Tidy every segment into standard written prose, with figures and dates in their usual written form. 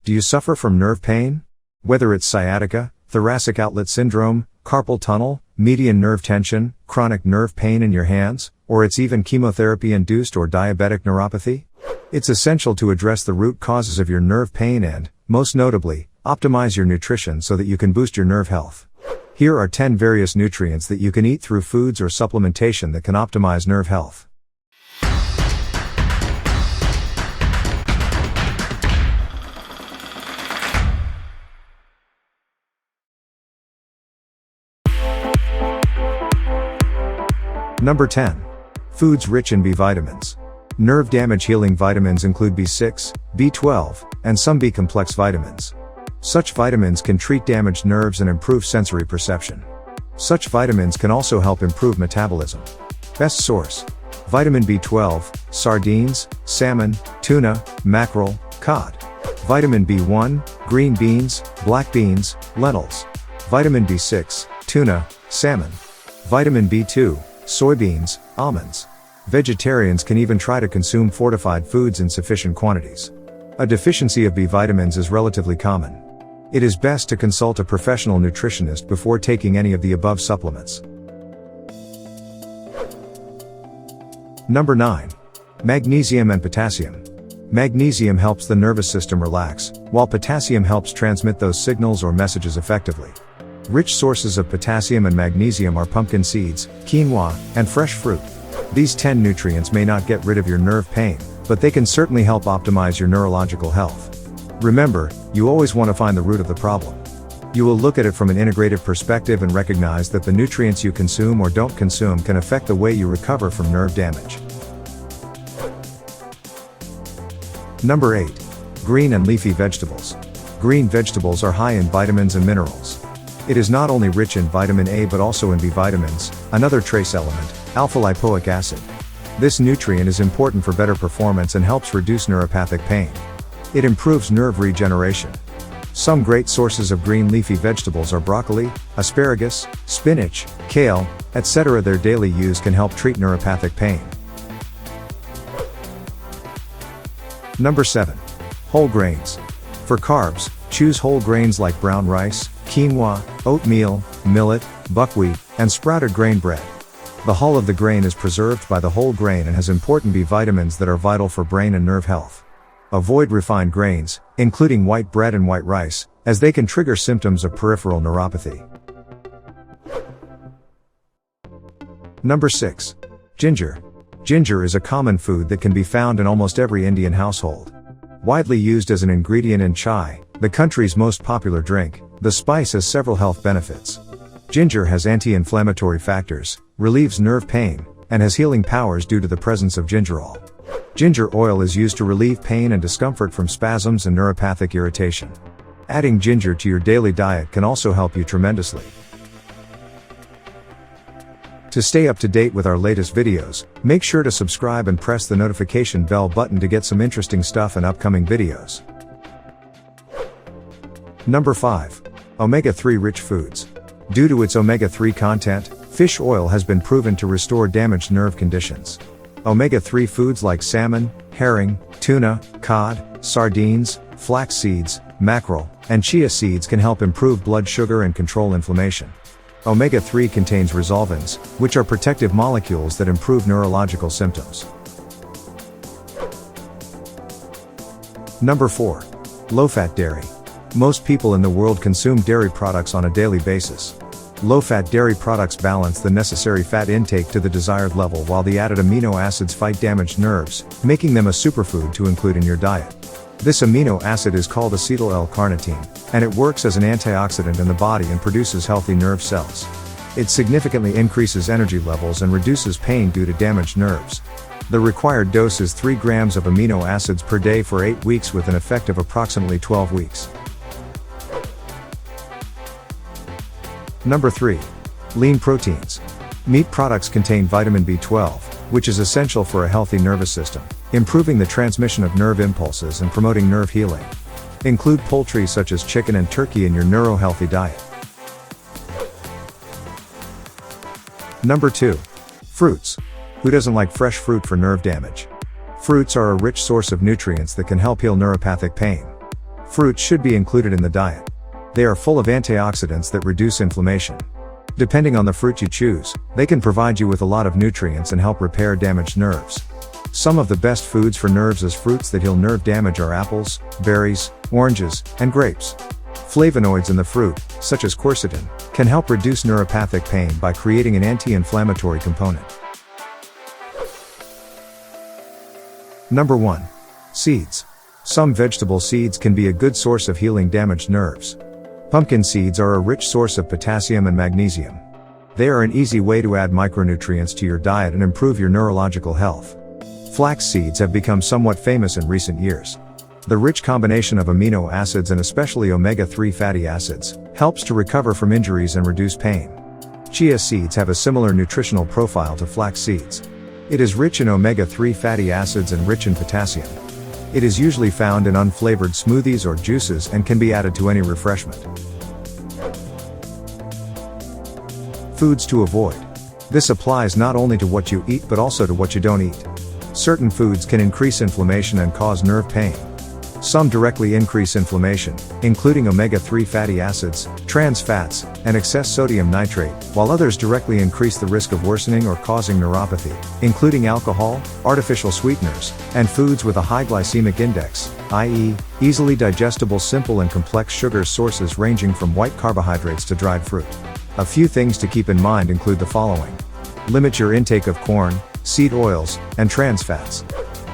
Do you suffer from nerve pain? Whether it's sciatica, thoracic outlet syndrome, carpal tunnel, median nerve tension, chronic nerve pain in your hands, or it's even chemotherapy-induced or diabetic neuropathy? It's essential to address the root causes of your nerve pain and, most notably, optimize your nutrition so that you can boost your nerve health. Here are 10 various nutrients that you can eat through foods or supplementation that can optimize nerve health. Number 10. Foods rich in B vitamins. Nerve damage healing vitamins include B6, B12, and some B-complex vitamins. Such vitamins can treat damaged nerves and improve sensory perception. Such vitamins can also help improve metabolism. Best source: vitamin B12, sardines, salmon, tuna, mackerel, cod. Vitamin B1, green beans, black beans, lentils. Vitamin B6, tuna, salmon. Vitamin B2, soybeans, almonds. Vegetarians can even try to consume fortified foods in sufficient quantities. A deficiency of B vitamins is relatively common. It is best to consult a professional nutritionist before taking any of the above supplements. Number 9. Magnesium and potassium. Magnesium helps the nervous system relax, while potassium helps transmit those signals or messages effectively. Rich sources of potassium and magnesium are pumpkin seeds, quinoa, and fresh fruit. These 10 nutrients may not get rid of your nerve pain, but they can certainly help optimize your neurological health. Remember, you always want to find the root of the problem. You will look at it from an integrative perspective and recognize that the nutrients you consume or don't consume can affect the way you recover from nerve damage. Number 8. Green and leafy vegetables. Green vegetables are high in vitamins and minerals. It is not only rich in vitamin A but also in B vitamins, another trace element, alpha-lipoic acid. This nutrient is important for better performance and helps reduce neuropathic pain. It improves nerve regeneration. Some great sources of green leafy vegetables are broccoli, asparagus, spinach, kale, etc. Their daily use can help treat neuropathic pain. Number 7. Whole grains. For carbs, choose whole grains like brown rice, quinoa, oatmeal, millet, buckwheat, and sprouted grain bread. The hull of the grain is preserved by the whole grain and has important B vitamins that are vital for brain and nerve health. Avoid refined grains, including white bread and white rice, as they can trigger symptoms of peripheral neuropathy. Number 6. Ginger. Ginger is a common food that can be found in almost every Indian household. Widely used as an ingredient in chai, the country's most popular drink, the spice has several health benefits. Ginger has anti-inflammatory factors, relieves nerve pain, and has healing powers due to the presence of gingerol. Ginger oil is used to relieve pain and discomfort from spasms and neuropathic irritation. Adding ginger to your daily diet can also help you tremendously. To stay up to date with our latest videos, make sure to subscribe and press the notification bell button to get some interesting stuff and upcoming videos. Number 5. Omega-3 rich foods. Due to its omega-3 content, fish oil has been proven to restore damaged nerve conditions. Omega-3 foods like salmon, herring, tuna, cod, sardines, flax seeds, mackerel, and chia seeds can help improve blood sugar and control inflammation. Omega-3 contains resolvins, which are protective molecules that improve neurological symptoms. Number 4. Low-fat dairy. Most people in the world consume dairy products on a daily basis. Low-fat dairy products balance the necessary fat intake to the desired level while the added amino acids fight damaged nerves, making them a superfood to include in your diet. This amino acid is called acetyl L-carnitine, and it works as an antioxidant in the body and produces healthy nerve cells. It significantly increases energy levels and reduces pain due to damaged nerves. The required dose is 3 grams of amino acids per day for 8 weeks with an effect of approximately 12 weeks. Number 3. Lean proteins. Meat products contain vitamin B12, which is essential for a healthy nervous system, improving the transmission of nerve impulses and promoting nerve healing. Include poultry such as chicken and turkey in your neuro-healthy diet. Number 2. Fruits. Who doesn't like fresh fruit for nerve damage? Fruits are a rich source of nutrients that can help heal neuropathic pain. Fruits should be included in the diet. They are full of antioxidants that reduce inflammation. Depending on the fruit you choose, they can provide you with a lot of nutrients and help repair damaged nerves. Some of the best foods for nerves as fruits that heal nerve damage are apples, berries, oranges, and grapes. Flavonoids in the fruit, such as quercetin, can help reduce neuropathic pain by creating an anti-inflammatory component. Number 1. Seeds. Some vegetable seeds can be a good source of healing damaged nerves. Pumpkin seeds are a rich source of potassium and magnesium. They are an easy way to add micronutrients to your diet and improve your neurological health. Flax seeds have become somewhat famous in recent years. The rich combination of amino acids and especially omega-3 fatty acids helps to recover from injuries and reduce pain. Chia seeds have a similar nutritional profile to flax seeds. It is rich in omega-3 fatty acids and rich in potassium. It is usually found in unflavored smoothies or juices and can be added to any refreshment. Foods to avoid. This applies not only to what you eat but also to what you don't eat. Certain foods can increase inflammation and cause nerve pain. Some directly increase inflammation, including omega-3 fatty acids, trans fats, and excess sodium nitrate, while others directly increase the risk of worsening or causing neuropathy, including alcohol, artificial sweeteners, and foods with a high glycemic index, i.e., easily digestible simple and complex sugar sources ranging from white carbohydrates to dried fruit. A few things to keep in mind include the following. Limit your intake of corn, seed oils, and trans fats.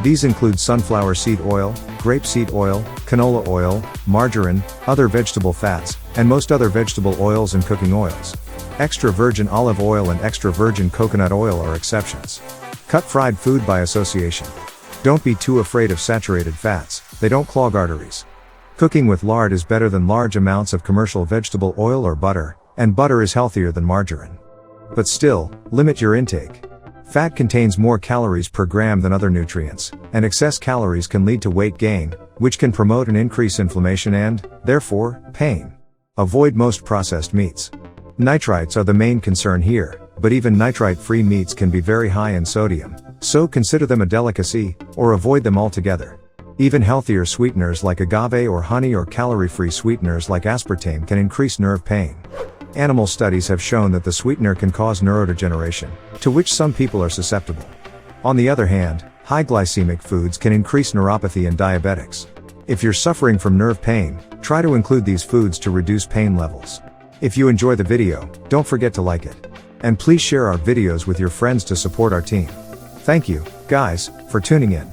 These include sunflower seed oil, grapeseed oil, canola oil, margarine, other vegetable fats, and most other vegetable oils and cooking oils. Extra virgin olive oil and extra virgin coconut oil are exceptions. Cut fried food by association. Don't be too afraid of saturated fats, they don't clog arteries. Cooking with lard is better than large amounts of commercial vegetable oil or butter, and butter is healthier than margarine. But still, limit your intake. Fat contains more calories per gram than other nutrients, and excess calories can lead to weight gain, which can promote and increase inflammation and, therefore, pain. Avoid most processed meats. Nitrites are the main concern here, but even nitrite-free meats can be very high in sodium, so consider them a delicacy, or avoid them altogether. Even healthier sweeteners like agave or honey or calorie-free sweeteners like aspartame can increase nerve pain. Animal studies have shown that the sweetener can cause neurodegeneration, to which some people are susceptible. On the other hand, high glycemic foods can increase neuropathy in diabetics. If you're suffering from nerve pain, try to include these foods to reduce pain levels. If you enjoy the video, don't forget to like it. And please share our videos with your friends to support our team. Thank you, guys, for tuning in.